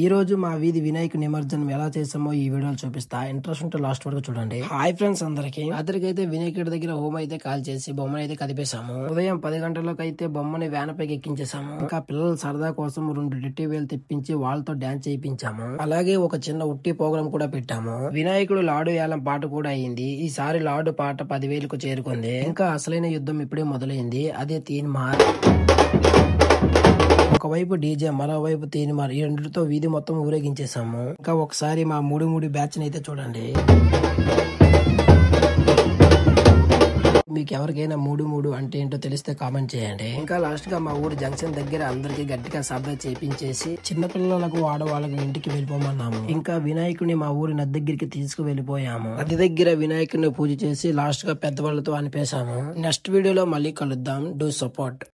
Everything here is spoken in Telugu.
ఈ రోజు మా వీధి వినాయక నిమజ్జనం ఎలా చేసామో ఈ వీడియోలో చూపిస్తా. ఇంట్రెస్ట్ ఉంటే లాస్ట్ వరకు చూడండి. హాయ్ ఫ్రెండ్స్ అందరికి. రాత్రికైతే వినాయకుడి దగ్గర హోమ్ అయితే కాల్ చేసి బొమ్మని అయితే కదిపేశాము. ఉదయం 10 గంటలకు అయితే బొమ్మని వ్యాన్ పైకి ఎక్కించేసాము. ఇంకా పిల్లల సరదా కోసం 2 డిట్టి వేలు తెప్పించి వాళ్ళతో డాన్స్ చేయించాము. అలాగే ఒక చిన్న ఉట్టి ప్రోగ్రామ్ కూడా పెట్టాము. వినాయకుడు లాడు ఏలం పాట కూడా అయింది. ఈసారి లాడు పాట 10,000కు చేరుకుంది. ఇంకా అసలైన యుద్ధం ఇప్పుడే మొదలైంది. అదే తీన్మార్. ఒకవైపు డీజే, మరోవైపు తీన్మార్. ఈ రెండితో వీధి మొత్తం ఊరేగించేసాము. ఇంకా ఒకసారి మా మూడు బ్యాచ్ అయితే చూడండి. మీకు ఎవరికైనా మూడు అంటే ఏంటో తెలిస్తే కామెంట్ చేయండి. ఇంకా లాస్ట్ గా మా ఊరు జంక్షన్ దగ్గర అందరికి గట్టిగా సభ చేపించేసి చిన్నపిల్లలకు ఆడవాళ్ళకు ఇంటికి వెళ్ళిపోమన్నాము. ఇంకా వినాయకుడిని మా ఊరి నది దగ్గరికి తీసుకు వెళ్ళిపోయాము. నది దగ్గర వినాయకుడిని పూజ చేసి లాస్ట్ గా పెద్దవాళ్ళతో అనిపేశాము. నెక్స్ట్ వీడియోలో మళ్ళీ కలుద్దాం. Do support.